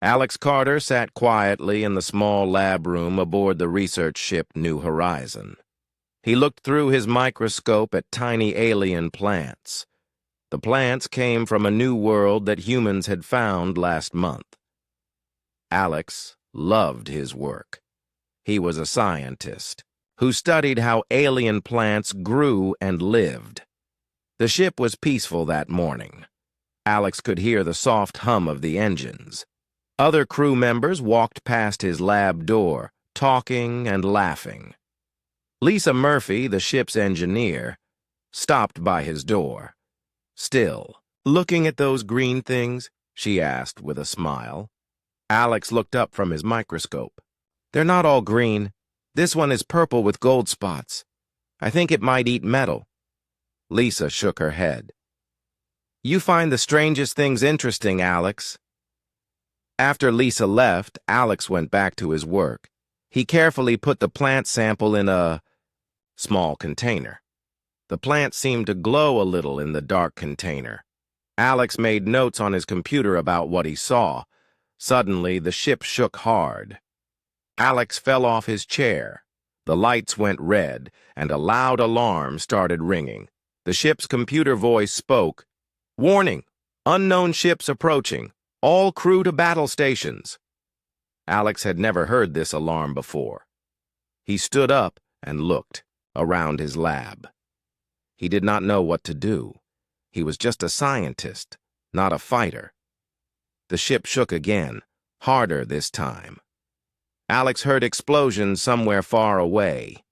Alex Carter sat quietly in the small lab room aboard the research ship New Horizon. He looked through his microscope at tiny alien plants. The plants came from a new world that humans had found last month. Alex loved his work. He was a scientist who studied how alien plants grew and lived. The ship was peaceful that morning. Alex could hear the soft hum of the engines. Other crew members walked past his lab door, talking and laughing. Lisa Murphy, the ship's engineer, stopped by his door. "Still, looking at those green things?" she asked with a smile. Alex looked up from his microscope. "They're not all green. This one is purple with gold spots. I think it might eat metal." Lisa shook her head. "You find the strangest things interesting, Alex." After Lisa left, Alex went back to his work. He carefully put the plant sample in a small container. The plant seemed to glow a little in the dark container. Alex made notes on his computer about what he saw. Suddenly, the ship shook hard. Alex fell off his chair. The lights went red, and a loud alarm started ringing. The ship's computer voice spoke. "Warning! Unknown ships approaching. All crew to battle stations." Alex had never heard this alarm before. He stood up and looked around his lab. He did not know what to do. He was just a scientist, not a fighter. The ship shook again, harder this time. Alex heard explosions somewhere far away.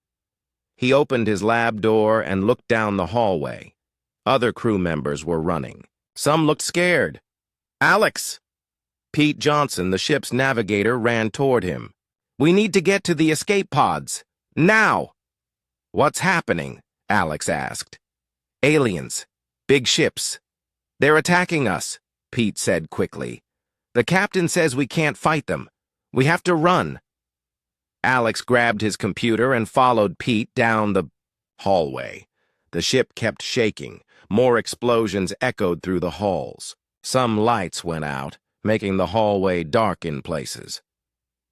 He opened his lab door and looked down the hallway. Other crew members were running. Some looked scared. "Alex!" Pete Johnson, the ship's navigator, ran toward him. "We need to get to the escape pods. Now!" "What's happening?" Alex asked. "Aliens. Big ships. They're attacking us," Pete said quickly. "The captain says we can't fight them. We have to run." Alex grabbed his computer and followed Pete down the hallway. The ship kept shaking. More explosions echoed through the halls. Some lights went out, making the hallway dark in places.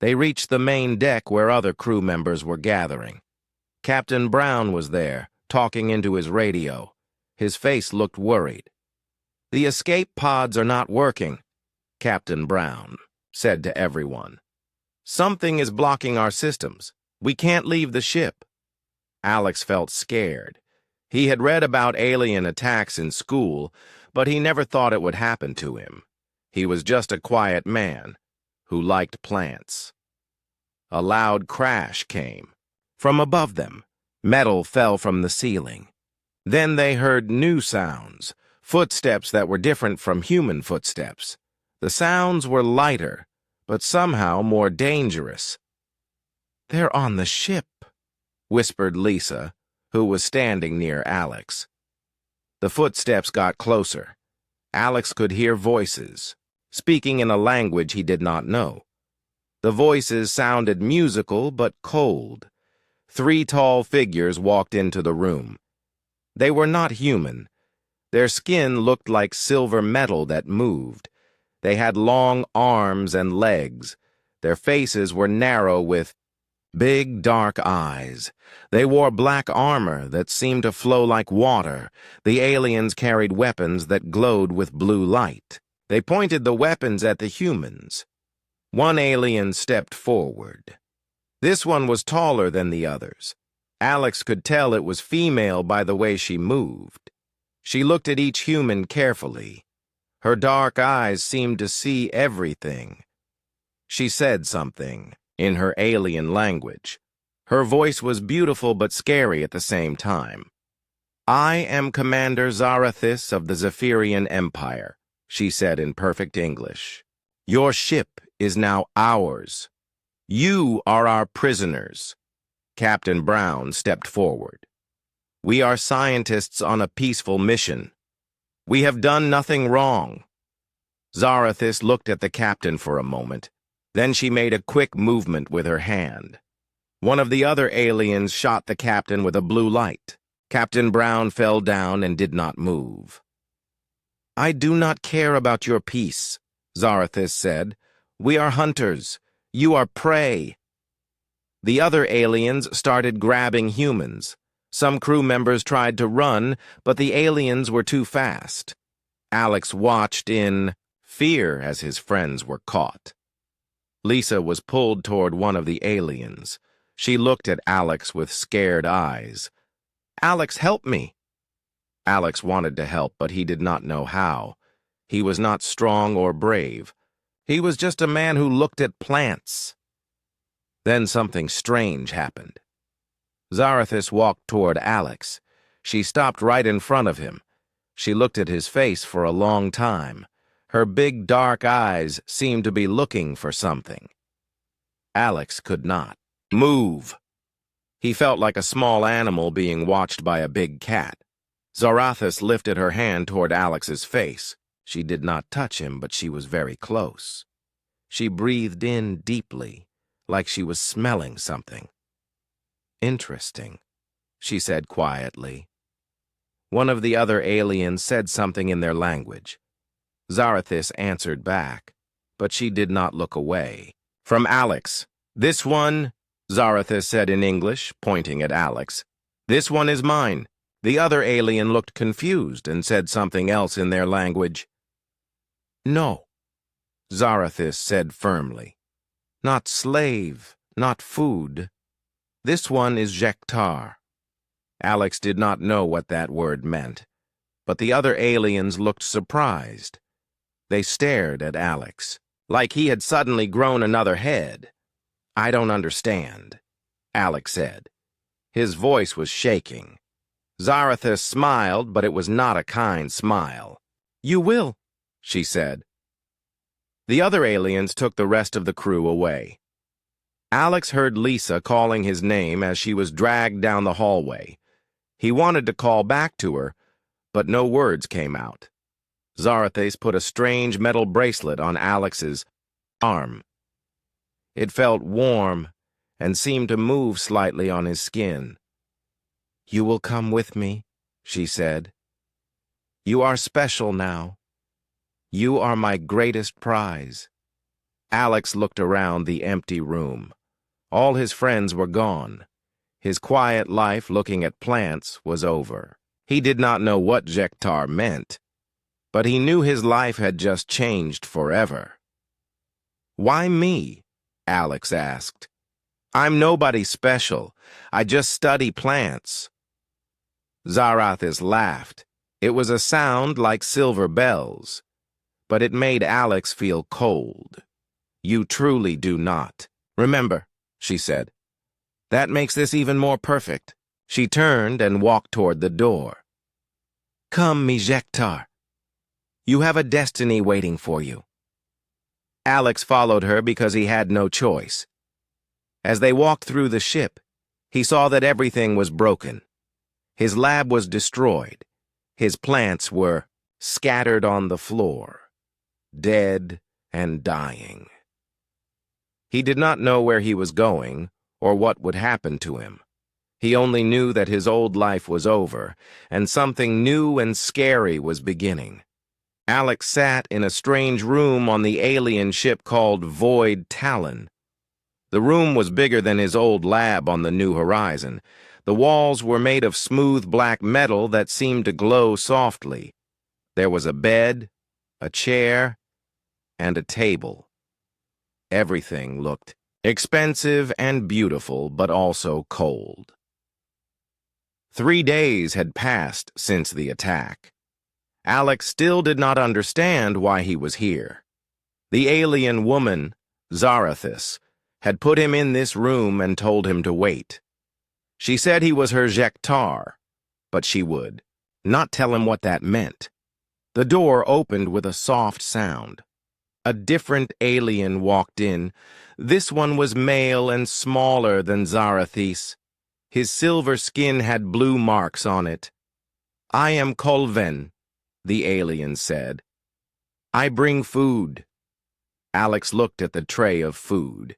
They reached the main deck where other crew members were gathering. Captain Brown was there, talking into his radio. His face looked worried. "The escape pods are not working," Captain Brown said to everyone. "Something is blocking our systems. We can't leave the ship." Alex felt scared. He had read about alien attacks in school, but he never thought it would happen to him. He was just a quiet man who liked plants. A loud crash came. From above them, metal fell from the ceiling. Then they heard new sounds, footsteps that were different from human footsteps. The sounds were lighter, but somehow more dangerous. "They're on the ship," whispered Lisa, who was standing near Alex. The footsteps got closer. Alex could hear voices, speaking in a language he did not know. The voices sounded musical but cold. 3 tall figures walked into the room. They were not human. Their skin looked like silver metal that moved. They had long arms and legs. Their faces were narrow with big, dark eyes. They wore black armor that seemed to flow like water. The aliens carried weapons that glowed with blue light. They pointed the weapons at the humans. One alien stepped forward. This one was taller than the others. Alex could tell it was female by the way she moved. She looked at each human carefully. Her dark eyes seemed to see everything. She said something in her alien language. Her voice was beautiful but scary at the same time. "I am Commander Zarathis of the Zephyrian Empire," she said in perfect English. "Your ship is now ours. You are our prisoners." Captain Brown stepped forward. "We are scientists on a peaceful mission. We have done nothing wrong." Zarathis looked at the captain for a moment. Then she made a quick movement with her hand. One of the other aliens shot the captain with a blue light. Captain Brown fell down and did not move. "I do not care about your peace," Zarathis said. We are hunters. You are prey." The other aliens started grabbing humans. Some crew members tried to run, but the aliens were too fast. Alex watched in fear as his friends were caught. Lisa was pulled toward one of the aliens. She looked at Alex with scared eyes. "Alex, help me." Alex wanted to help, but he did not know how. He was not strong or brave. He was just a man who looked at plants. Then something strange happened. Zarathis walked toward Alex. She stopped right in front of him. She looked at his face for a long time. Her big dark eyes seemed to be looking for something. Alex could not move. He felt like a small animal being watched by a big cat. Zarathis lifted her hand toward Alex's face. She did not touch him, but she was very close. She breathed in deeply, like she was smelling something. "Interesting," she said quietly. One of the other aliens said something in their language. Zarathis answered back, but she did not look away. From Alex. "This one," Zarathis said in English, pointing at Alex. "This one is mine." The other alien looked confused and said something else in their language. "No," Zarathis said firmly. "Not slave, not food. This one is Jektar." Alex did not know what that word meant, but the other aliens looked surprised. They stared at Alex, like he had suddenly grown another head. "I don't understand," Alex said. His voice was shaking. Zarathis smiled, but it was not a kind smile. "You will," she said. The other aliens took the rest of the crew away. Alex heard Lisa calling his name as she was dragged down the hallway. He wanted to call back to her, but no words came out. Zarathis put a strange metal bracelet on Alex's arm. It felt warm and seemed to move slightly on his skin. "You will come with me," she said. "You are special now. You are my greatest prize." Alex looked around the empty room. All his friends were gone. His quiet life looking at plants was over. He did not know what Jektar meant, but he knew his life had just changed forever. "Why me?" Alex asked. "I'm nobody special. I just study plants." Zarathis laughed. It was a sound like silver bells, but it made Alex feel cold. "You truly do not. Remember," she said. "That makes this even more perfect." She turned and walked toward the door. "Come, mi Jektar. You have a destiny waiting for you." Alex followed her because he had no choice. As they walked through the ship, he saw that everything was broken. His lab was destroyed. His plants were scattered on the floor, dead and dying. He did not know where he was going or what would happen to him. He only knew that his old life was over, and something new and scary was beginning. Alex sat in a strange room on the alien ship called Void Talon. The room was bigger than his old lab on the New Horizon. The walls were made of smooth black metal that seemed to glow softly. There was a bed, a chair, and a table. Everything looked expensive and beautiful, but also cold. 3 days had passed since the attack. Alex still did not understand why he was here. The alien woman, Zarathis, had put him in this room and told him to wait. She said he was her Jektar, but she would not tell him what that meant. The door opened with a soft sound. A different alien walked in. This one was male and smaller than Zarathis. His silver skin had blue marks on it. "I am Kolven," the alien said. "I bring food." Alex looked at the tray of food.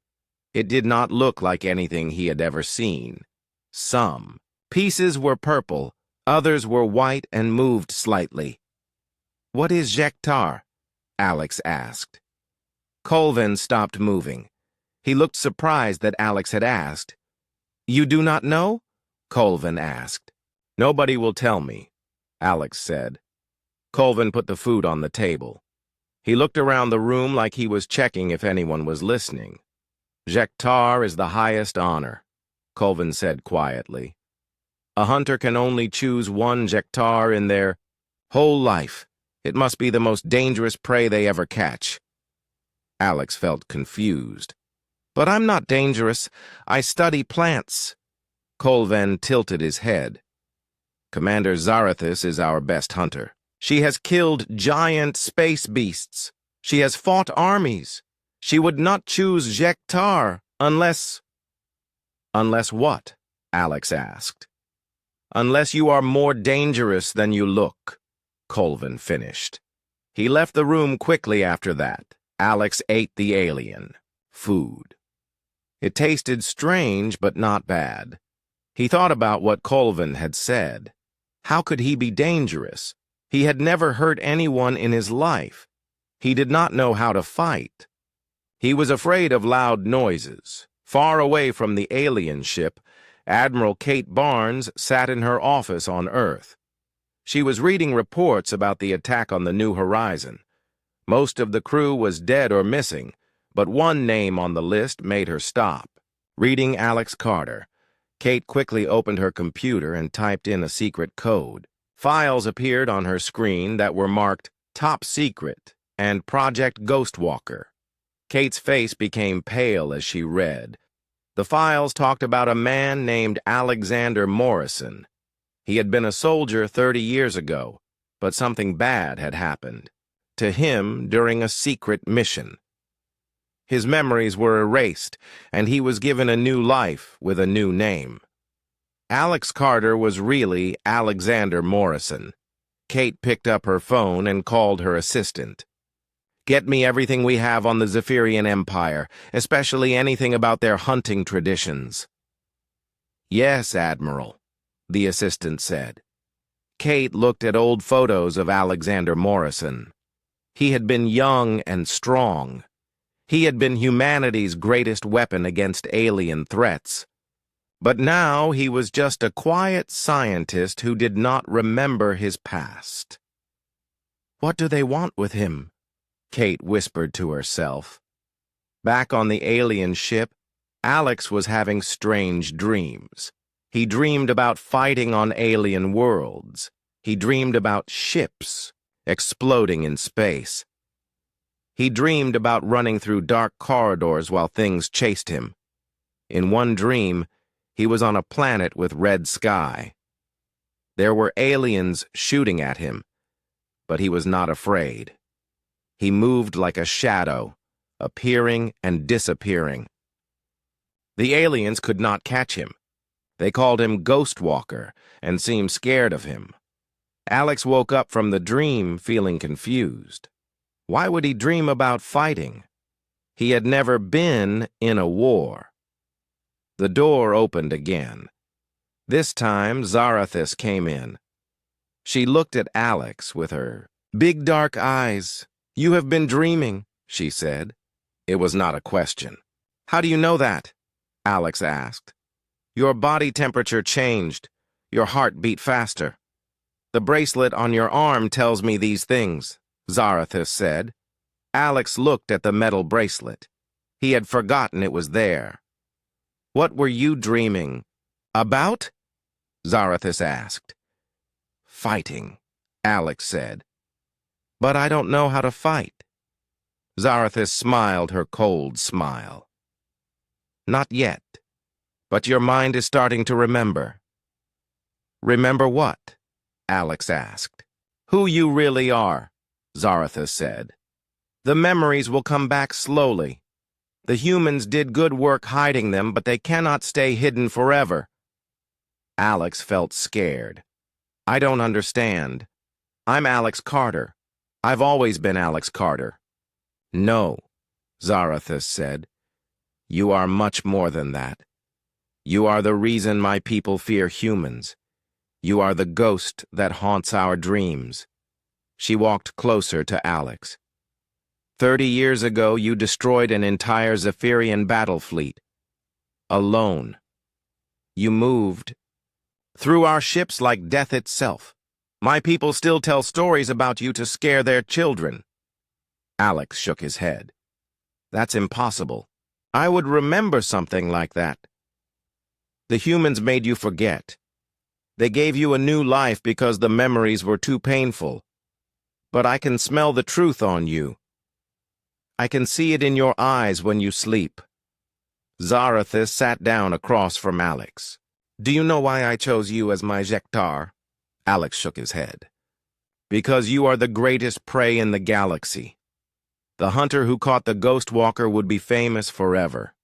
It did not look like anything he had ever seen. Some pieces were purple, others were white and moved slightly. "What is Jektar?" Alex asked. Colvin stopped moving. He looked surprised that Alex had asked. "You do not know?" Colvin asked. "Nobody will tell me," Alex said. Colvin put the food on the table. He looked around the room like he was checking if anyone was listening. "Jektar is the highest honor," Colvin said quietly. "A hunter can only choose one Jektar in their whole life. It must be the most dangerous prey they ever catch." Alex felt confused. "But I'm not dangerous. I study plants." Colvin tilted his head. "Commander Zarathus is our best hunter. She has killed giant space beasts. She has fought armies. She would not choose Jektar unless—" "Unless what?" Alex asked. "Unless you are more dangerous than you look," Colvin finished. He left the room quickly after that. Alex ate the alien. Food. It tasted strange, but not bad. He thought about what Colvin had said. How could he be dangerous? He had never hurt anyone in his life. He did not know how to fight. He was afraid of loud noises. Far away from the alien ship, Admiral Kate Barnes sat in her office on Earth. She was reading reports about the attack on the New Horizon. Most of the crew was dead or missing, but one name on the list made her stop. Reading Alex Carter, Kate quickly opened her computer and typed in a secret code. Files appeared on her screen that were marked Top Secret and Project Ghostwalker. Kate's face became pale as she read. The files talked about a man named Alexander Morrison. He had been a soldier 30 years ago, but something bad had happened to him during a secret mission. His memories were erased, and he was given a new life with a new name. Alex Carter was really Alexander Morrison. Kate picked up her phone and called her assistant. "Get me everything we have on the Zephyrian Empire, especially anything about their hunting traditions." "Yes, Admiral," the assistant said. Kate looked at old photos of Alexander Morrison. He had been young and strong. He had been humanity's greatest weapon against alien threats. But now he was just a quiet scientist who did not remember his past. "What do they want with him?" Kate whispered to herself. Back on the alien ship, Alex was having strange dreams. He dreamed about fighting on alien worlds. He dreamed about ships exploding in space. He dreamed about running through dark corridors while things chased him. In one dream, he was on a planet with red sky. There were aliens shooting at him, but he was not afraid. He moved like a shadow, appearing and disappearing. The aliens could not catch him. They called him Ghostwalker and seemed scared of him. Alex woke up from the dream feeling confused. Why would he dream about fighting? He had never been in a war. The door opened again. This time, Zarathus came in. She looked at Alex with her big dark eyes. "You have been dreaming," she said. It was not a question. "How do you know that?" Alex asked. "Your body temperature changed. Your heart beat faster. The bracelet on your arm tells me these things," Zarathus said. Alex looked at the metal bracelet. He had forgotten it was there. "What were you dreaming about?" Zarathus asked. "Fighting," Alex said. "But I don't know how to fight." Zarathus smiled her cold smile. "Not yet, but your mind is starting to remember." "Remember what?" Alex asked. "Who you really are," Zarathus said. "The memories will come back slowly. The humans did good work hiding them, but they cannot stay hidden forever." Alex felt scared. "I don't understand. I'm Alex Carter. I've always been Alex Carter." "No," Zarathus said. "You are much more than that. You are the reason my people fear humans. You are the ghost that haunts our dreams." She walked closer to Alex. 30 years ago, you destroyed an entire Zephyrian battle fleet. Alone. You moved through our ships like death itself. My people still tell stories about you to scare their children. Alex shook his head. That's impossible. I would remember something like that. The humans made you forget. They gave you a new life because the memories were too painful. But I can smell the truth on you. I can see it in your eyes when you sleep. Zarathis sat down across from Alex. Do you know why I chose you as my Jektar? Alex shook his head. Because you are the greatest prey in the galaxy. The hunter who caught the Ghost Walker would be famous forever.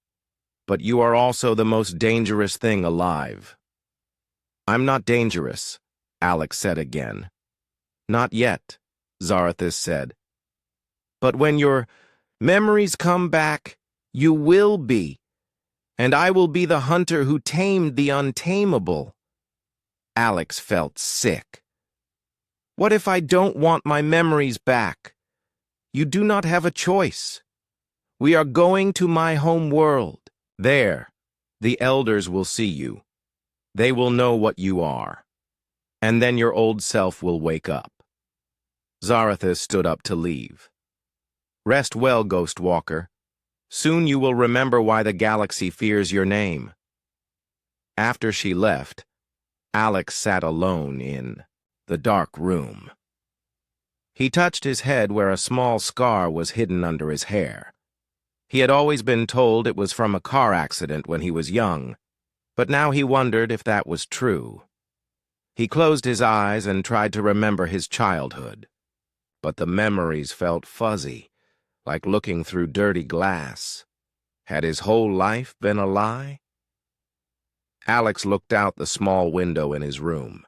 But you are also the most dangerous thing alive. I'm not dangerous, Alex said again. Not yet, Zarathis said. But when your memories come back, you will be. And I will be the hunter who tamed the untamable. Alex felt sick. What if I don't want my memories back? You do not have a choice. We are going to my home world. There, the elders will see you. They will know what you are. And then your old self will wake up. Zarathis stood up to leave. Rest well, Ghost Walker. Soon you will remember why the galaxy fears your name. After she left, Alex sat alone in the dark room. He touched his head where a small scar was hidden under his hair. He had always been told it was from a car accident when he was young, but now he wondered if that was true. He closed his eyes and tried to remember his childhood, but the memories felt fuzzy, like looking through dirty glass. Had his whole life been a lie? Alex looked out the small window in his room.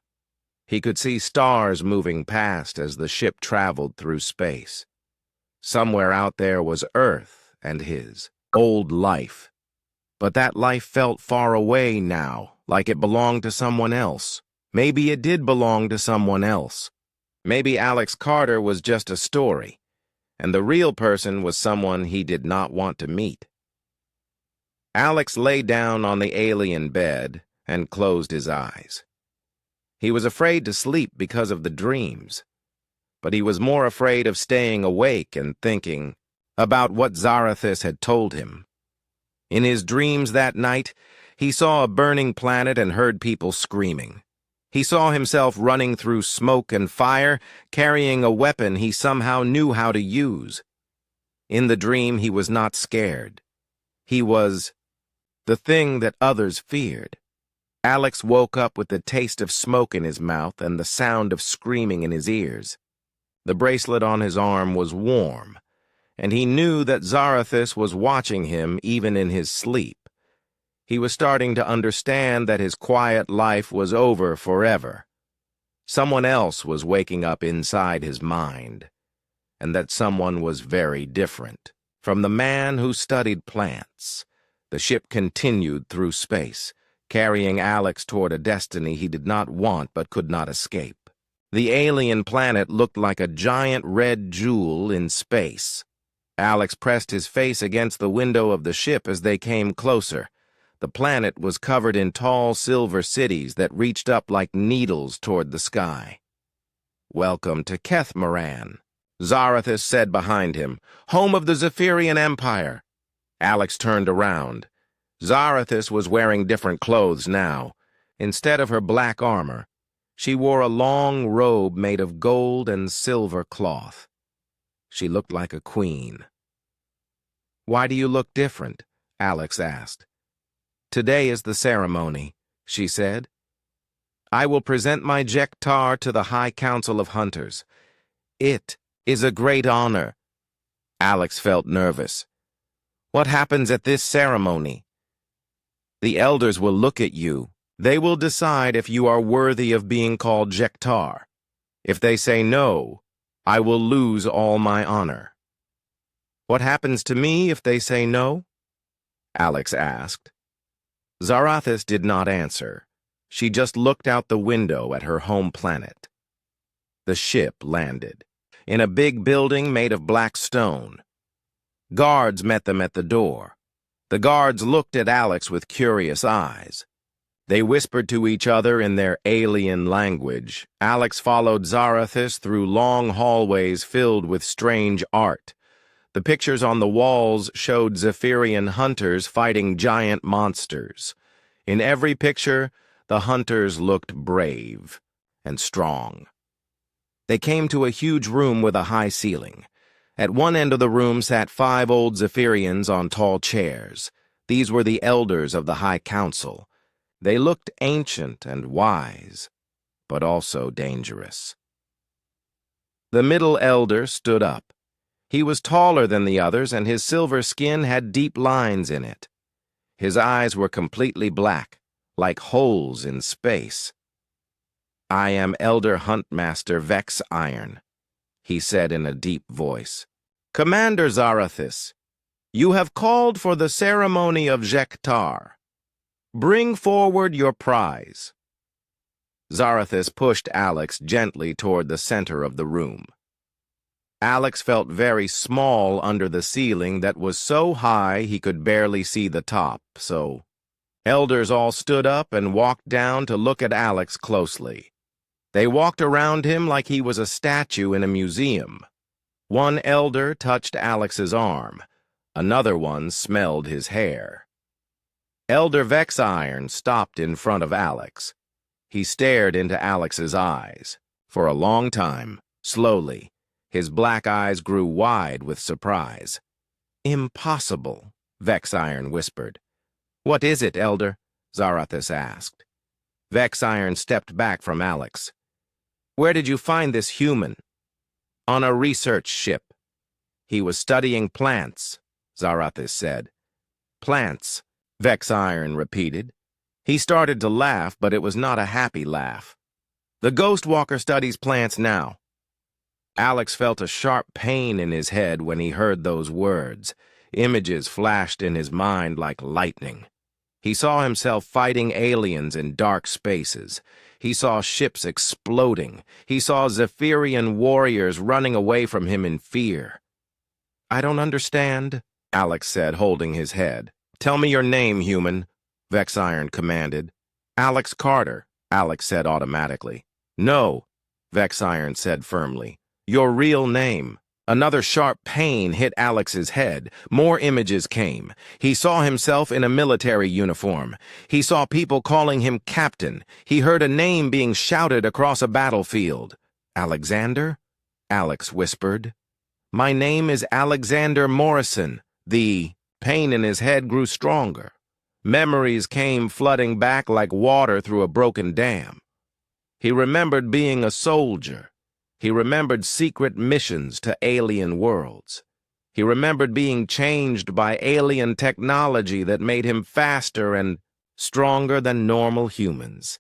He could see stars moving past as the ship traveled through space. Somewhere out there was Earth and his old life. But that life felt far away now, like it belonged to someone else. Maybe it did belong to someone else. Maybe Alex Carter was just a story, and the real person was someone he did not want to meet. Alex lay down on the alien bed and closed his eyes. He was afraid to sleep because of the dreams, but he was more afraid of staying awake and thinking about what Zarathis had told him. In his dreams that night, he saw a burning planet and heard people screaming. He saw himself running through smoke and fire, carrying a weapon he somehow knew how to use. In the dream, he was not scared. He was the thing that others feared. Alex woke up with the taste of smoke in his mouth and the sound of screaming in his ears. The bracelet on his arm was warm, and he knew that Zarathis was watching him even in his sleep. He was starting to understand that his quiet life was over forever. Someone else was waking up inside his mind, and that someone was very different from the man who studied plants. The ship continued through space, carrying Alex toward a destiny he did not want but could not escape. The alien planet looked like a giant red jewel in space. Alex pressed his face against the window of the ship as they came closer. The planet was covered in tall silver cities that reached up like needles toward the sky. "Welcome to Kethmaran," Zarathis said behind him, "home of the Zephyrian Empire." Alex turned around. Zarathis was wearing different clothes now. Instead of her black armor, she wore a long robe made of gold and silver cloth. She looked like a queen. "Why do you look different?" Alex asked. "Today is the ceremony," she said. "I will present my Jektar to the High Council of Hunters. It is a great honor." Alex felt nervous. "What happens at this ceremony?" "The elders will look at you. They will decide if you are worthy of being called Jektar. If they say no, I will lose all my honor." "What happens to me if they say no?" Alex asked. Zarathis did not answer. She just looked out the window at her home planet. The ship landed in a big building made of black stone. Guards met them at the door. The guards looked at Alex with curious eyes. They whispered to each other in their alien language. Alex followed Zarathis through long hallways filled with strange art. The pictures on the walls showed Zephyrian hunters fighting giant monsters. In every picture, the hunters looked brave and strong. They came to a huge room with a high ceiling. At one end of the room sat 5 old Zephyrians on tall chairs. These were the elders of the High Council. They looked ancient and wise, but also dangerous. The middle elder stood up. He was taller than the others, and his silver skin had deep lines in it. His eyes were completely black, like holes in space. "I am Elder Huntmaster Vex Iron," he said in a deep voice. "Commander Zarathis, you have called for the ceremony of Jektar. Bring forward your prize." Zarathis pushed Alex gently toward the center of the room. Alex felt very small under the ceiling that was so high he could barely see the top, so elders all stood up and walked down to look at Alex closely. They walked around him like he was a statue in a museum. One elder touched Alex's arm. Another one smelled his hair. Elder Vex Iron stopped in front of Alex. He stared into Alex's eyes. For a long time, slowly, his black eyes grew wide with surprise. "Impossible," Vex Iron whispered. "What is it, Elder?" Zarathis asked. Vex Iron stepped back from Alex. "Where did you find this human?" "On a research ship. He was studying plants," Zarathis said. "Plants," Vex Iron repeated. He started to laugh, but it was not a happy laugh. "The Ghost Walker studies plants now." Alex felt a sharp pain in his head when he heard those words. Images flashed in his mind like lightning. He saw himself fighting aliens in dark spaces. He saw ships exploding. He saw Zephyrian warriors running away from him in fear. "I don't understand," Alex said, holding his head. "Tell me your name, human," Vex Iron commanded. "Alex Carter," Alex said automatically. "No," Vex Iron said firmly. "Your real name." Another sharp pain hit Alex's head. More images came. He saw himself in a military uniform. He saw people calling him captain. He heard a name being shouted across a battlefield. "Alexander?" Alex whispered. "My name is Alexander Morrison." The pain in his head grew stronger. Memories came flooding back like water through a broken dam. He remembered being a soldier. He remembered secret missions to alien worlds. He remembered being changed by alien technology that made him faster and stronger than normal humans.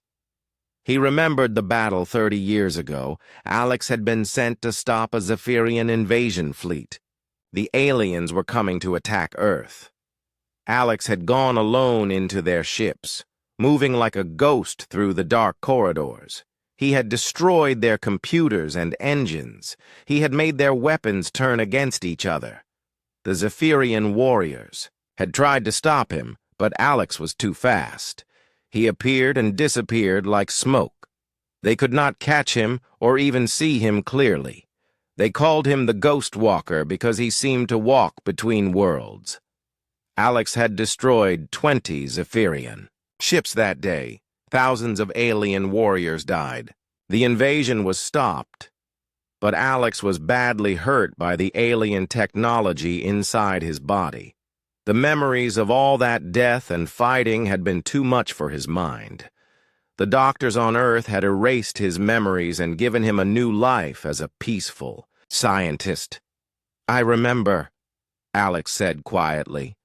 He remembered the battle 30 years ago. Alex had been sent to stop a Zephyrian invasion fleet. The aliens were coming to attack Earth. Alex had gone alone into their ships, moving like a ghost through the dark corridors. He had destroyed their computers and engines. He had made their weapons turn against each other. The Zephyrian warriors had tried to stop him, but Alex was too fast. He appeared and disappeared like smoke. They could not catch him or even see him clearly. They called him the Ghost Walker because he seemed to walk between worlds. Alex had destroyed 20 Zephyrian ships that day. Thousands of alien warriors died. The invasion was stopped, but Alex was badly hurt by the alien technology inside his body. The memories of all that death and fighting had been too much for his mind. The doctors on Earth had erased his memories and given him a new life as a peaceful scientist. "I remember," Alex said quietly.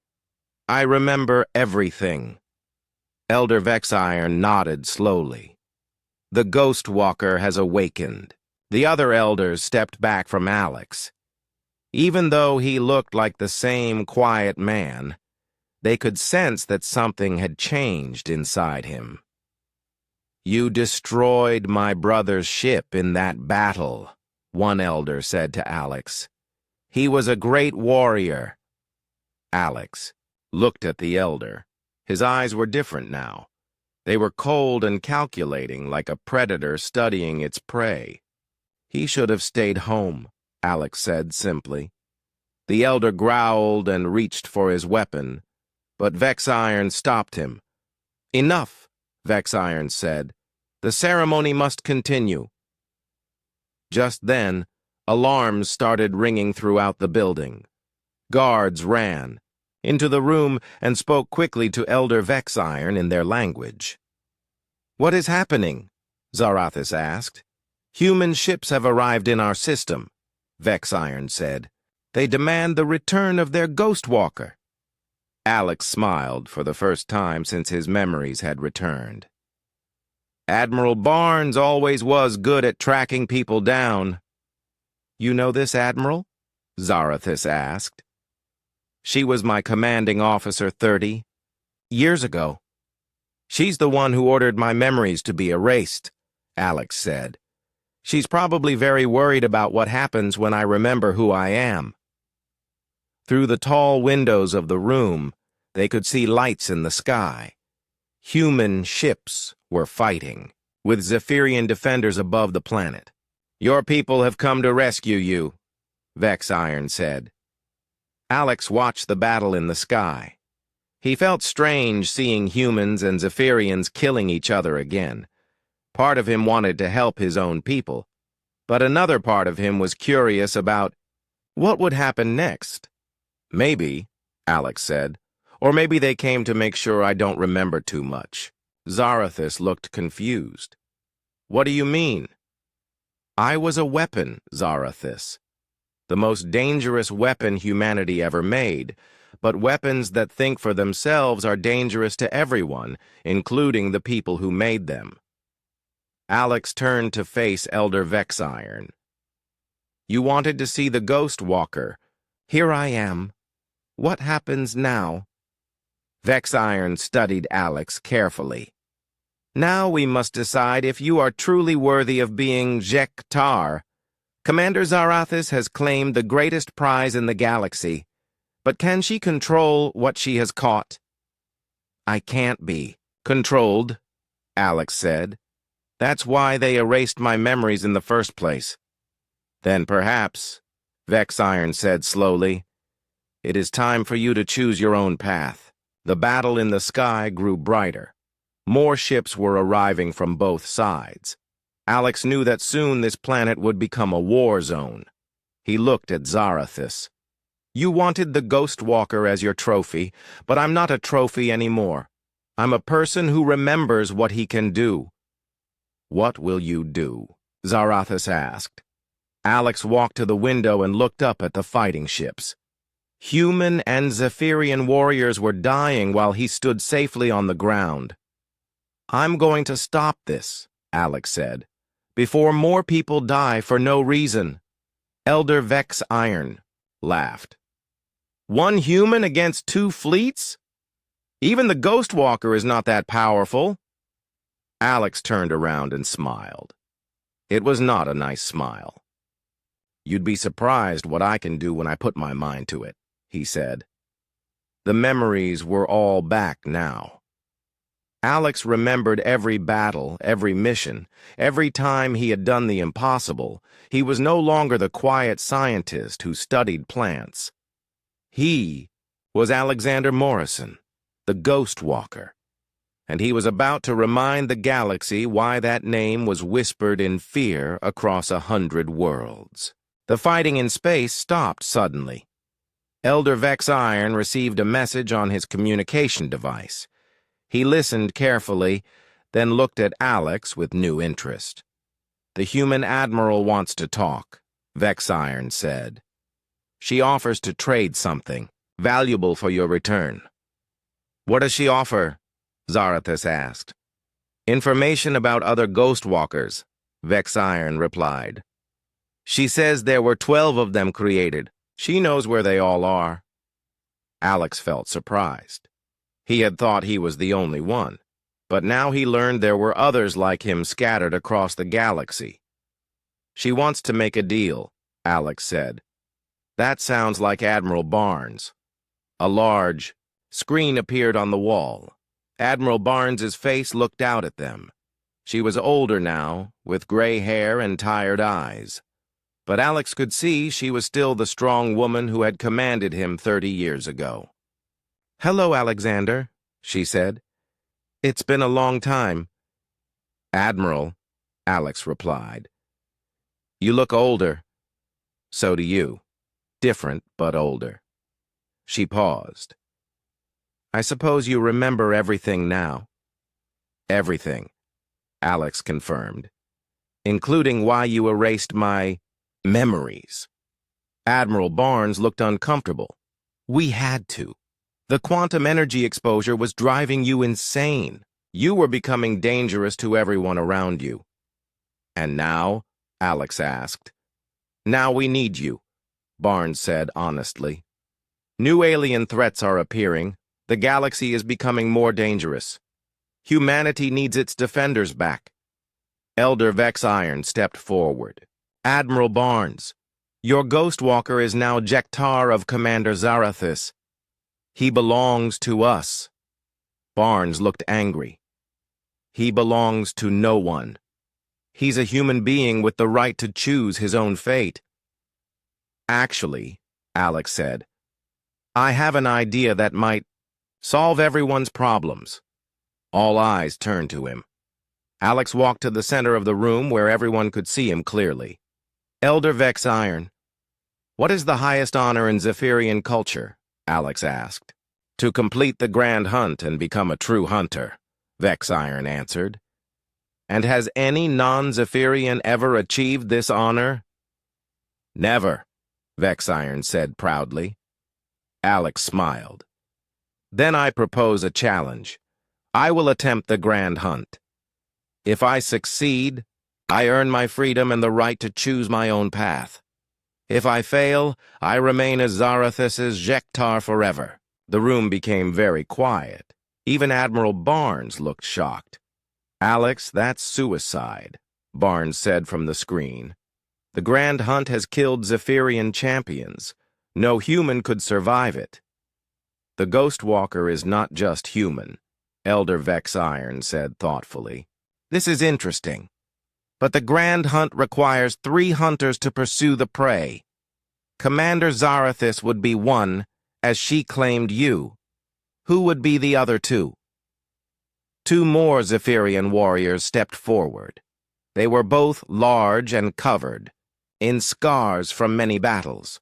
"I remember everything." Elder Vex Iron nodded slowly. "The Ghost Walker has awakened." The other elders stepped back from Alex. Even though he looked like the same quiet man, they could sense that something had changed inside him. "You destroyed my brother's ship in that battle," one elder said to Alex. "He was a great warrior, Alex looked at the elder. His eyes were different now. They were cold and calculating, like a predator studying its prey. "He should have stayed home," Alex said simply. The elder growled and reached for his weapon, but Vexiron stopped him. "Enough," Vexiron said. "The ceremony must continue." Just then, alarms started ringing throughout the building. Guards ran into the room and spoke quickly to Elder Vexiron in their language. "What is happening?" Zarathus asked. "Human ships have arrived in our system," Vexiron said. "They demand the return of their ghost walker." Alex smiled for the first time since his memories had returned. "Admiral Barnes always was good at tracking people down." "You know this admiral?" Zarathus asked. "She was my commanding officer 30 years ago. She's the one who ordered my memories to be erased," Alex said. "She's probably very worried about what happens when I remember who I am." Through the tall windows of the room, they could see lights in the sky. Human ships were fighting, with Zephyrian defenders above the planet. "Your people have come to rescue you," Vexiron said. Alex watched the battle in the sky. He felt strange seeing humans and Zephyrians killing each other again. Part of him wanted to help his own people, but another part of him was curious about what would happen next. "Maybe," Alex said, "or maybe they came to make sure I don't remember too much." Zarathus looked confused. "What do you mean?" "I was a weapon, Zarathus. The most dangerous weapon humanity ever made, but weapons that think for themselves are dangerous to everyone, including the people who made them." Alex turned to face Elder Vexiron. "You wanted to see the Ghost Walker. Here I am. What happens now?" Vexiron studied Alex carefully. "Now we must decide if you are truly worthy of being Jek-Tar. Commander Zarathus has claimed the greatest prize in the galaxy, but can she control what she has caught?" "I can't be controlled," Alex said. "That's why they erased my memories in the first place." "Then perhaps," Vexiron said slowly, "it is time for you to choose your own path." The battle in the sky grew brighter. More ships were arriving from both sides. Alex knew that soon this planet would become a war zone. He looked at Zarathus. "You wanted the Ghost Walker as your trophy, but I'm not a trophy anymore. I'm a person who remembers what he can do." "What will you do?" Zarathus asked. Alex walked to the window and looked up at the fighting ships. Human and Zephyrian warriors were dying while he stood safely on the ground. "I'm going to stop this," Alex said, "before more people die for no reason." Elder Vexiron laughed. "One human against 2 fleets? Even the Ghost Walker is not that powerful." Alex turned around and smiled. It was not a nice smile. "You'd be surprised what I can do when I put my mind to it," he said. The memories were all back now. Alex remembered every battle, every mission, every time he had done the impossible. He was no longer the quiet scientist who studied plants. He was Alexander Morrison, the Ghost Walker, and he was about to remind the galaxy why that name was whispered in fear across 100 worlds. The fighting in space stopped suddenly. Elder Vexiron received a message on his communication device. He listened carefully, then looked at Alex with new interest. "The human admiral wants to talk," Vexiron said. "She offers to trade something valuable for your return." "What does she offer?" Zarathus asked. "Information about other ghost walkers," Vexiron replied. "She says there were 12 of them created. She knows where they all are." Alex felt surprised. He had thought he was the only one, but now he learned there were others like him scattered across the galaxy. "She wants to make a deal," Alex said. "That sounds like Admiral Barnes." A large screen appeared on the wall. Admiral Barnes's face looked out at them. She was older now, with gray hair and tired eyes. But Alex could see she was still the strong woman who had commanded him 30 years ago. "Hello, Alexander," she said. "It's been a long time." "Admiral," Alex replied. "You look older." "So do you. Different, but older." She paused. "I suppose you remember everything now." "Everything," Alex confirmed, "including why you erased my memories." Admiral Barnes looked uncomfortable. "We had to. The quantum energy exposure was driving you insane. You were becoming dangerous to everyone around you." "And now?" Alex asked. "Now we need you," Barnes said honestly. "New alien threats are appearing. The galaxy is becoming more dangerous. Humanity needs its defenders back." Elder Vex Iron stepped forward. "Admiral Barnes, your Ghostwalker is now Jektar of Commander Zarathis. He belongs to us." Barnes looked angry. "He belongs to no one. He's a human being with the right to choose his own fate." "Actually," Alex said, "I have an idea that might solve everyone's problems." All eyes turned to him. Alex walked to the center of the room where everyone could see him clearly. "Elder Vex Iron, what is the highest honor in Zephyrian culture?" Alex asked. "To complete the grand hunt and become a true hunter," Vex Iron answered. "And has any non-Zephyrian ever achieved this honor?" "Never," Vex Iron said proudly. Alex smiled. "Then I propose a challenge. I will attempt the grand hunt. If I succeed, I earn my freedom and the right to choose my own path. If I fail, I remain as Zarathis's Jektar forever." The room became very quiet. Even Admiral Barnes looked shocked. "Alex, that's suicide," Barnes said from the screen. "The grand hunt has killed Zephyrian champions. No human could survive it." "The Ghostwalker is not just human," Elder Vex Iron said thoughtfully. "This is interesting. But the grand hunt requires 3 hunters to pursue the prey. Commander Zarathis would be one, as she claimed you. Who would be the other 2? 2 more Zephyrian warriors stepped forward. They were both large and covered, in scars from many battles.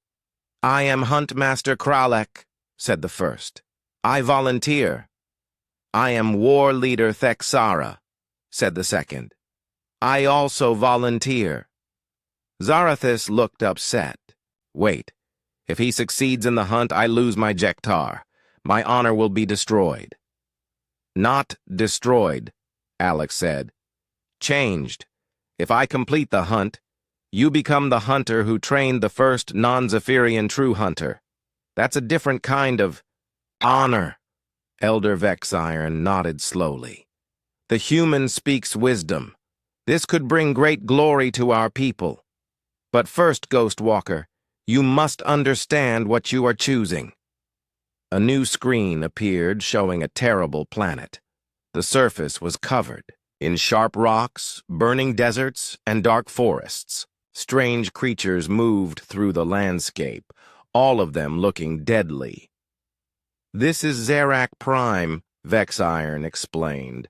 "I am Huntmaster Kralek," said the first. "I volunteer." "I am War Leader Thexara," said the second. "I also volunteer." Zarathis looked upset. "Wait. If he succeeds in the hunt, I lose my Jektar. My honor will be destroyed." "Not destroyed," Alex said. "Changed. If I complete the hunt, you become the hunter who trained the first non-Zephyrian true hunter. That's a different kind of honor." Elder Vex Iron nodded slowly. "The human speaks wisdom. This could bring great glory to our people. But first, Ghostwalker, you must understand what you are choosing." A new screen appeared showing a terrible planet. The surface was covered in sharp rocks, burning deserts, and dark forests. Strange creatures moved through the landscape, all of them looking deadly. "This is Zarak Prime," Vex Iron explained.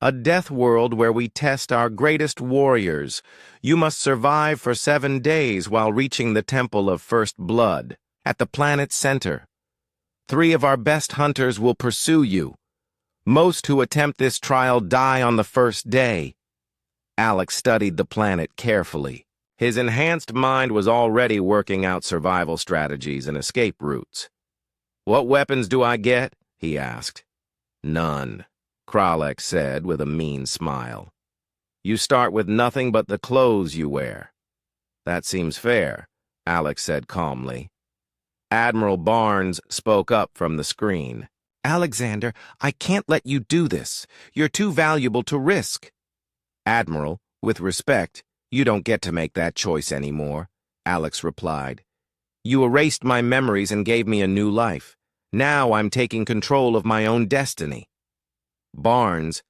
"A death world where we test our greatest warriors. You must survive for 7 days while reaching the Temple of First Blood, at the planet's center. 3 of our best hunters will pursue you. Most who attempt this trial die on the first day." Alex studied the planet carefully. His enhanced mind was already working out survival strategies and escape routes. "What weapons do I get?" he asked. "None," Kralek said with a mean smile. "You start with nothing but the clothes you wear." "That seems fair," Alex said calmly. Admiral Barnes spoke up from the screen. "Alexander, I can't let you do this. You're too valuable to risk." "Admiral, with respect, you don't get to make that choice anymore," Alex replied. "You erased my memories and gave me a new life. Now I'm taking control of my own destiny." Barnes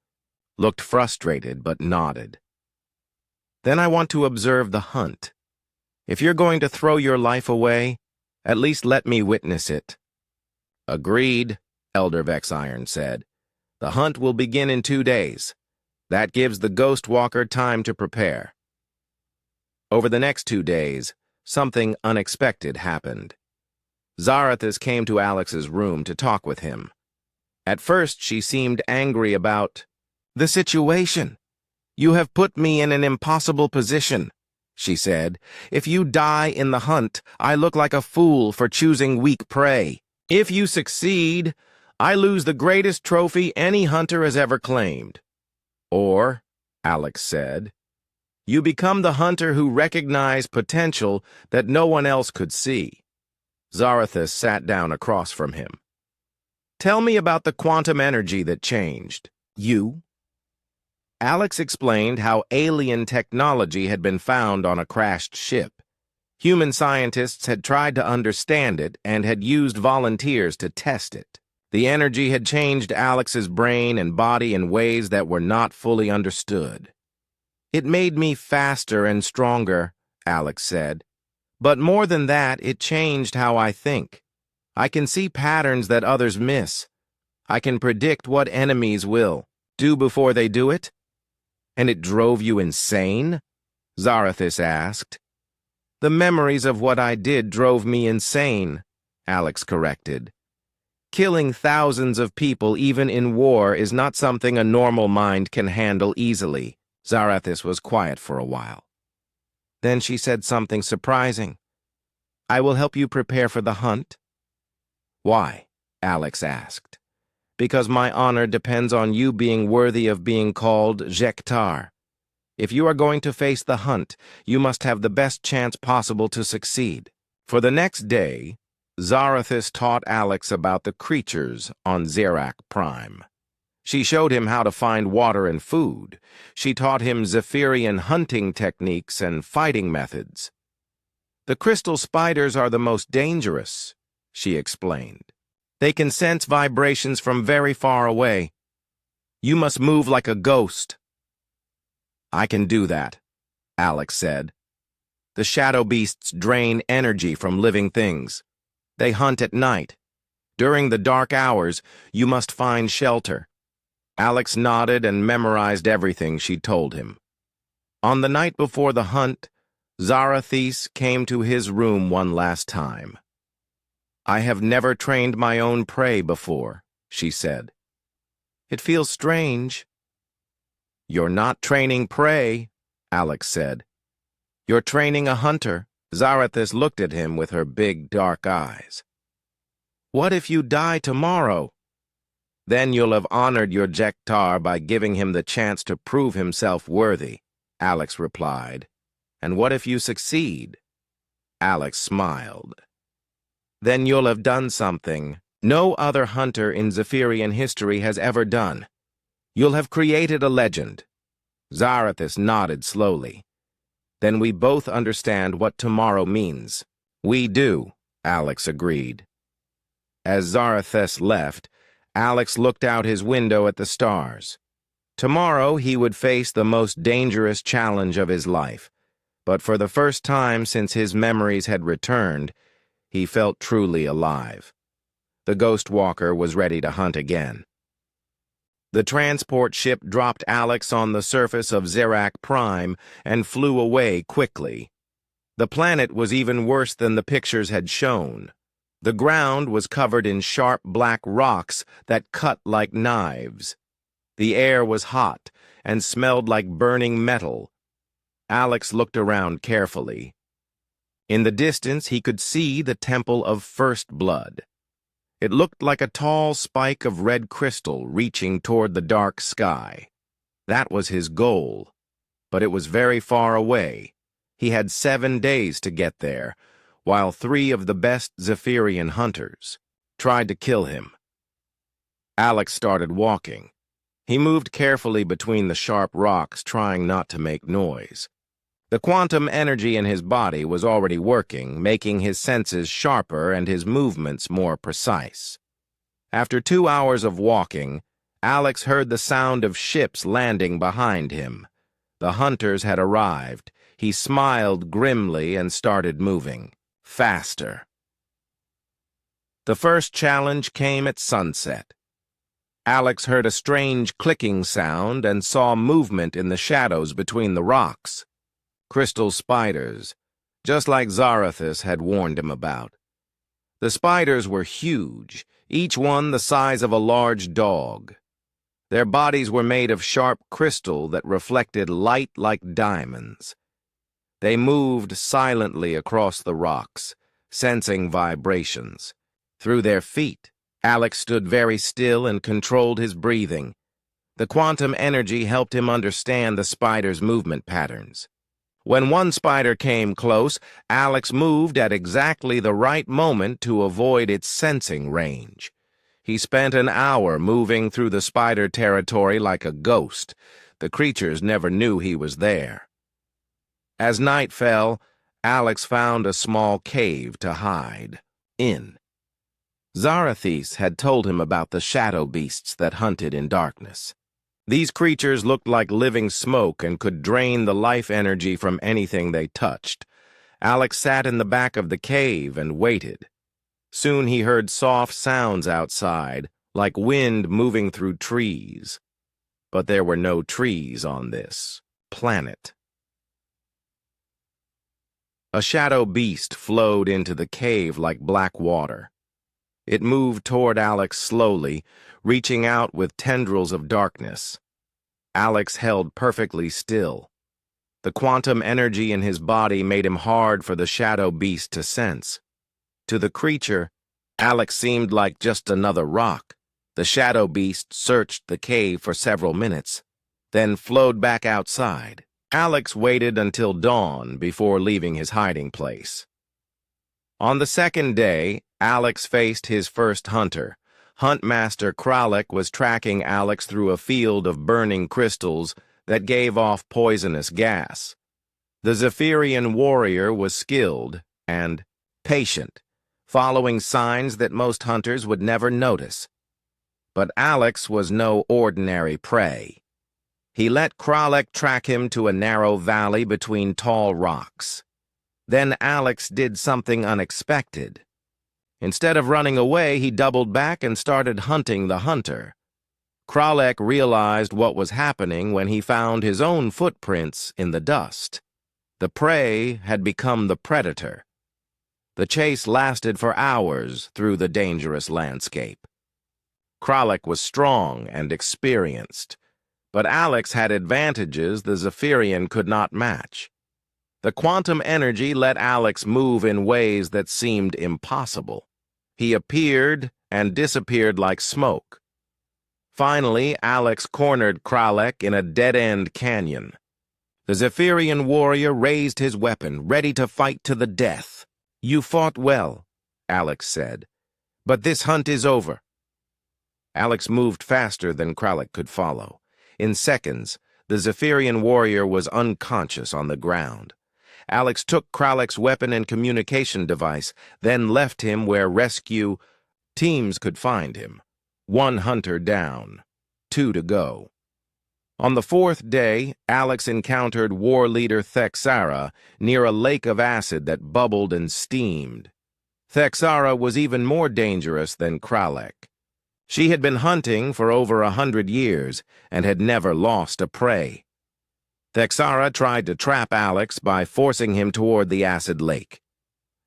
looked frustrated but nodded. "Then I want to observe the hunt. If you're going to throw your life away, at least let me witness it." "Agreed," Elder Vexiron said. "The hunt will begin in 2 days. That gives the Ghost Walker time to prepare." Over the next 2 days, something unexpected happened. Zarathus came to Alex's room to talk with him. At first, she seemed angry about the situation. "You have put me in an impossible position," she said. "If you die in the hunt, I look like a fool for choosing weak prey. If you succeed, I lose the greatest trophy any hunter has ever claimed." "Or," Alex said, "you become the hunter who recognized potential that no one else could see." Zarathus sat down across from him. "Tell me about the quantum energy that changed you." Alex explained how alien technology had been found on a crashed ship. Human scientists had tried to understand it and had used volunteers to test it. The energy had changed Alex's brain and body in ways that were not fully understood. "It made me faster and stronger," Alex said. "But more than that, it changed how I think. I can see patterns that others miss. I can predict what enemies will do before they do it." "And it drove you insane?" Zarathus asked. "The memories of what I did drove me insane," Alex corrected. "Killing thousands of people, even in war, is not something a normal mind can handle easily." Zarathus was quiet for a while. Then she said something surprising. "I will help you prepare for the hunt." "Why?" Alex asked. "Because my honor depends on you being worthy of being called Jektar. If you are going to face the hunt, you must have the best chance possible to succeed." For the next day, Zarathus taught Alex about the creatures on Zirac Prime. She showed him how to find water and food. She taught him Zephyrian hunting techniques and fighting methods. "The crystal spiders are the most dangerous," she explained. "They can sense vibrations from very far away. You must move like a ghost." "I can do that," Alex said. "The shadow beasts drain energy from living things. They hunt at night. During the dark hours, you must find shelter." Alex nodded and memorized everything she told him. On the night before the hunt, Zarathus came to his room one last time. "I have never trained my own prey before," she said. "It feels strange." "You're not training prey," Alex said. "You're training a hunter." Zarathus looked at him with her big, dark eyes. "What if you die tomorrow?" "Then you'll have honored your Jektar by giving him the chance to prove himself worthy," Alex replied. "And what if you succeed?" Alex smiled. "Then you'll have done something no other hunter in Zephyrian history has ever done. You'll have created a legend." Zarathus nodded slowly. "Then we both understand what tomorrow means." "We do," Alex agreed. As Zarathus left, Alex looked out his window at the stars. Tomorrow he would face the most dangerous challenge of his life, but for the first time since his memories had returned, he felt truly alive. The Ghost Walker was ready to hunt again. The transport ship dropped Alex on the surface of Zirac Prime and flew away quickly. The planet was even worse than the pictures had shown. The ground was covered in sharp black rocks that cut like knives. The air was hot and smelled like burning metal. Alex looked around carefully. In the distance, he could see the Temple of First Blood. It looked like a tall spike of red crystal reaching toward the dark sky. That was his goal, but it was very far away. He had 7 days to get there, while 3 of the best Zephyrian hunters tried to kill him. Alex started walking. He moved carefully between the sharp rocks, trying not to make noise. The quantum energy in his body was already working, making his senses sharper and his movements more precise. After 2 hours of walking, Alex heard the sound of ships landing behind him. The hunters had arrived. He smiled grimly and started moving. Faster. The first challenge came at sunset. Alex heard a strange clicking sound and saw movement in the shadows between the rocks. Crystal spiders, just like Zarathus had warned him about. The spiders were huge, each one the size of a large dog. Their bodies were made of sharp crystal that reflected light like diamonds. They moved silently across the rocks, sensing vibrations. Through their feet, Alex stood very still and controlled his breathing. The quantum energy helped him understand the spider's movement patterns. When one spider came close, Alex moved at exactly the right moment to avoid its sensing range. He spent an hour moving through the spider territory like a ghost. The creatures never knew he was there. As night fell, Alex found a small cave to hide in. Zarathus had told him about the shadow beasts that hunted in darkness. These creatures looked like living smoke and could drain the life energy from anything they touched. Alex sat in the back of the cave and waited. Soon he heard soft sounds outside, like wind moving through trees. But there were no trees on this planet. A shadow beast flowed into the cave like black water. It moved toward Alex slowly, reaching out with tendrils of darkness. Alex held perfectly still. The quantum energy in his body made him hard for the shadow beast to sense. To the creature, Alex seemed like just another rock. The shadow beast searched the cave for several minutes, then flowed back outside. Alex waited until dawn before leaving his hiding place. On the second day, Alex faced his first hunter. Huntmaster Kralik was tracking Alex through a field of burning crystals that gave off poisonous gas. The Zephyrian warrior was skilled and patient, following signs that most hunters would never notice. But Alex was no ordinary prey. He let Kralik track him to a narrow valley between tall rocks. Then Alex did something unexpected. Instead of running away, he doubled back and started hunting the hunter. Kralik realized what was happening when he found his own footprints in the dust. The prey had become the predator. The chase lasted for hours through the dangerous landscape. Kralik was strong and experienced, but Alex had advantages the Zephyrian could not match. The quantum energy let Alex move in ways that seemed impossible. He appeared and disappeared like smoke. Finally, Alex cornered Kralik in a dead-end canyon. The Zephyrian warrior raised his weapon, ready to fight to the death. "You fought well," Alex said, "but this hunt is over." Alex moved faster than Kralik could follow. In seconds, the Zephyrian warrior was unconscious on the ground. Alex took Kralik's weapon and communication device, then left him where rescue teams could find him. 1 hunter down, 2 to go. On the 4th day, Alex encountered war leader Thexara near a lake of acid that bubbled and steamed. Thexara was even more dangerous than Kralik. She had been hunting for over 100 years and had never lost a prey. Thexara tried to trap Alex by forcing him toward the acid lake.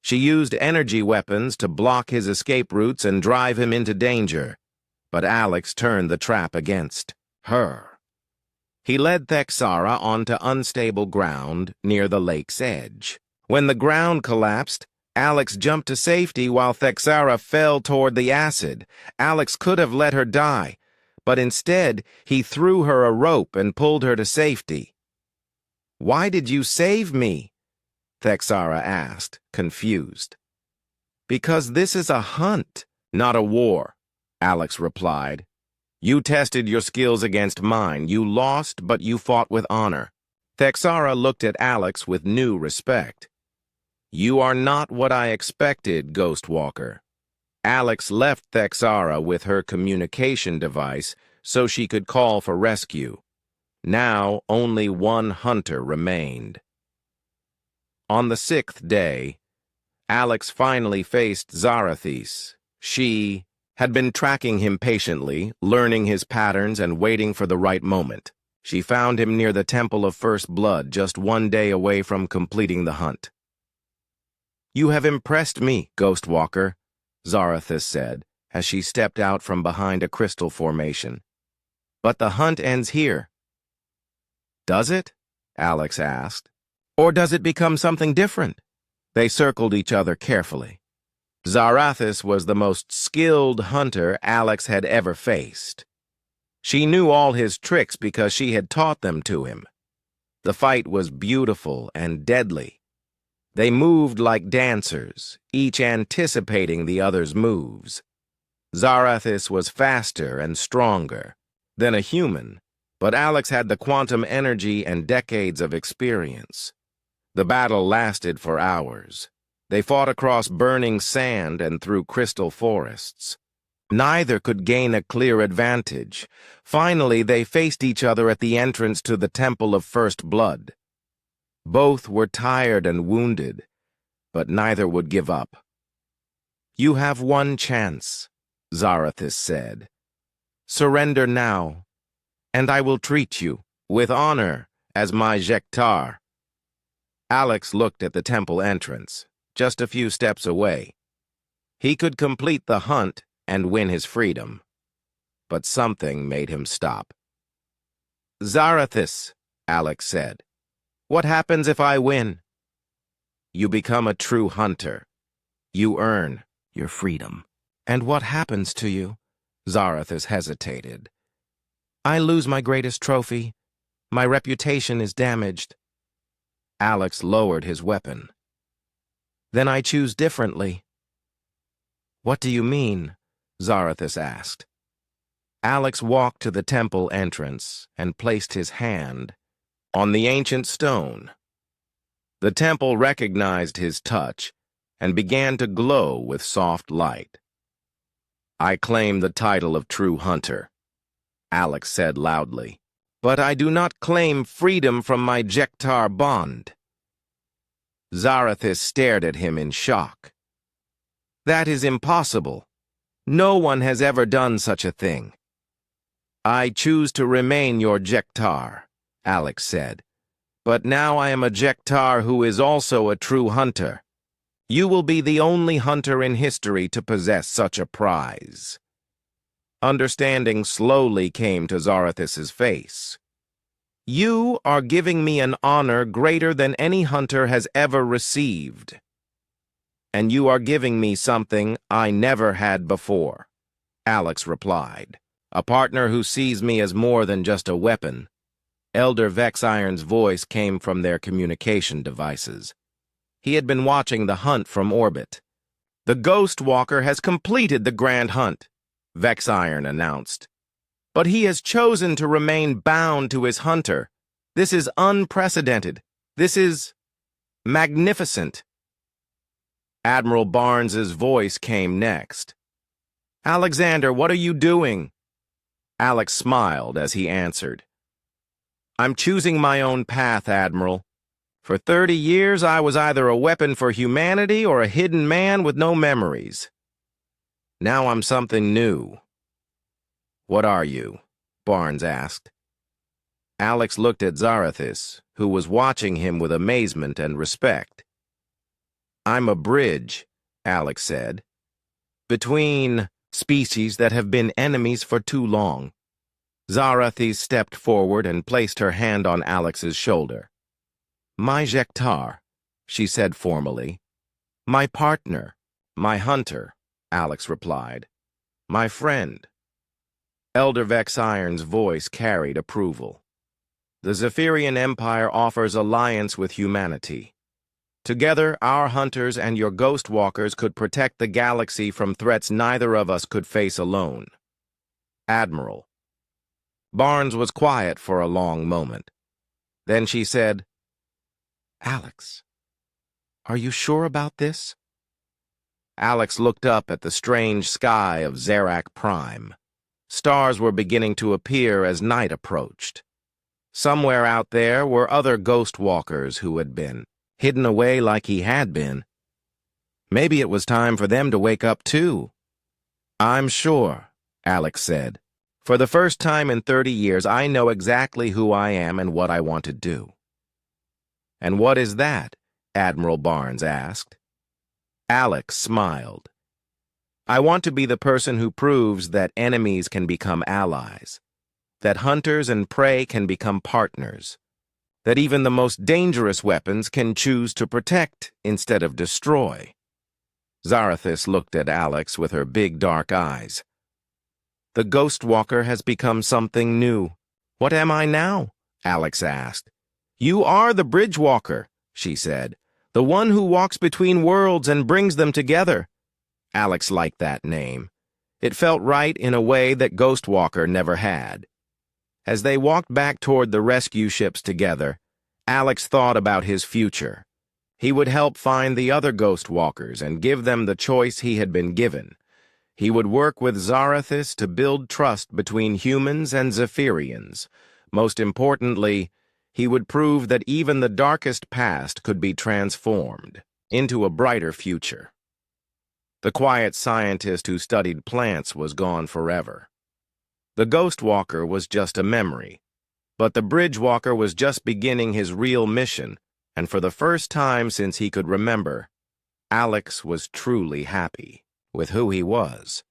She used energy weapons to block his escape routes and drive him into danger, but Alex turned the trap against her. He led Thexara onto unstable ground near the lake's edge. When the ground collapsed, Alex jumped to safety while Thexara fell toward the acid. Alex could have let her die, but instead he threw her a rope and pulled her to safety. "Why did you save me?" Thexara asked, confused. "Because this is a hunt, not a war," Alex replied. "You tested your skills against mine. You lost, but you fought with honor." Thexara looked at Alex with new respect. "You are not what I expected, Ghost Walker." Alex left Thexara with her communication device so she could call for rescue. Now only one hunter remained. On the 6th day, Alex finally faced Zarathis. She had been tracking him patiently, learning his patterns and waiting for the right moment. She found him near the Temple of First Blood, just 1 day away from completing the hunt. "You have impressed me, Ghostwalker," Zarathis said, as she stepped out from behind a crystal formation. "But the hunt ends here." "Does it?" Alex asked. "Or does it become something different?" They circled each other carefully. Zarathis was the most skilled hunter Alex had ever faced. She knew all his tricks because she had taught them to him. The fight was beautiful and deadly. They moved like dancers, each anticipating the other's moves. Zarathis was faster and stronger than a human, but Alex had the quantum energy and decades of experience. The battle lasted for hours. They fought across burning sand and through crystal forests. Neither could gain a clear advantage. Finally, they faced each other at the entrance to the Temple of First Blood. Both were tired and wounded, but neither would give up. "You have one chance," Zarathis said. "Surrender now, and I will treat you with honor as my Jektar." Alex looked at the temple entrance, just a few steps away. He could complete the hunt and win his freedom. But something made him stop. "Zarathis," Alex said, "what happens if I win?" "You become a true hunter. You earn your freedom." "And what happens to you?" Zarathis hesitated. "I lose my greatest trophy. My reputation is damaged." Alex lowered his weapon. "Then I choose differently." "What do you mean?" Zarathis asked. Alex walked to the temple entrance and placed his hand on the ancient stone. The temple recognized his touch and began to glow with soft light. "I claim the title of true hunter," Alex said loudly. "But I do not claim freedom from my Jektar bond." Zarathis stared at him in shock. "That is impossible. No one has ever done such a thing." "I choose to remain your Jektar," Alex said. "But now I am a Jektar who is also a true hunter. You will be the only hunter in history to possess such a prize." Understanding slowly came to Zarathis's face. "You are giving me an honor greater than any hunter has ever received. And you are giving me something I never had before," Alex replied. "A partner who sees me as more than just a weapon." Elder Vexiron's voice came from their communication devices. He had been watching the hunt from orbit. "The Ghost Walker has completed the grand hunt," Vexiron announced. "But he has chosen to remain bound to his hunter. This is unprecedented. This is magnificent." Admiral Barnes's voice came next. "Alexander, what are you doing?" Alex smiled as he answered. "I'm choosing my own path, Admiral. For 30 years, I was either a weapon for humanity or a hidden man with no memories. Now I'm something new." "What are you?" Barnes asked. Alex looked at Zarathis, who was watching him with amazement and respect. "I'm a bridge," Alex said, "between species that have been enemies for too long." Zarathis stepped forward and placed her hand on Alex's shoulder. "My Jektar," she said formally. "My partner, my hunter," Alex replied. "My friend." Elder Vexiron's voice carried approval. "The Zephyrian Empire offers alliance with humanity. Together, our hunters and your ghost walkers could protect the galaxy from threats neither of us could face alone. Admiral." Barnes was quiet for a long moment. Then she said, "Alex, are you sure about this?" Alex looked up at the strange sky of Zarak Prime. Stars were beginning to appear as night approached. Somewhere out there were other ghost walkers who had been hidden away like he had been. Maybe it was time for them to wake up too. "I'm sure," Alex said. "For the first time in 30 years, I know exactly who I am and what I want to do." "And what is that?" Admiral Barnes asked. Alex smiled. "I want to be the person who proves that enemies can become allies, that hunters and prey can become partners, that even the most dangerous weapons can choose to protect instead of destroy." Zarathis looked at Alex with her big dark eyes. "The Ghost Walker has become something new." "What am I now?" Alex asked. "You are the Bridge Walker," she said. "The one who walks between worlds and brings them together." Alex liked that name. It felt right in a way that Ghost Walker never had. As they walked back toward the rescue ships together, Alex thought about his future. He would help find the other Ghost Walkers and give them the choice he had been given. He would work with Zarathis to build trust between humans and Zephyrians. Most importantly, he would prove that even the darkest past could be transformed into a brighter future. The quiet scientist who studied plants was gone forever. The Ghost Walker was just a memory, but the Bridge Walker was just beginning his real mission, and for the first time since he could remember, Alex was truly happy with who he was.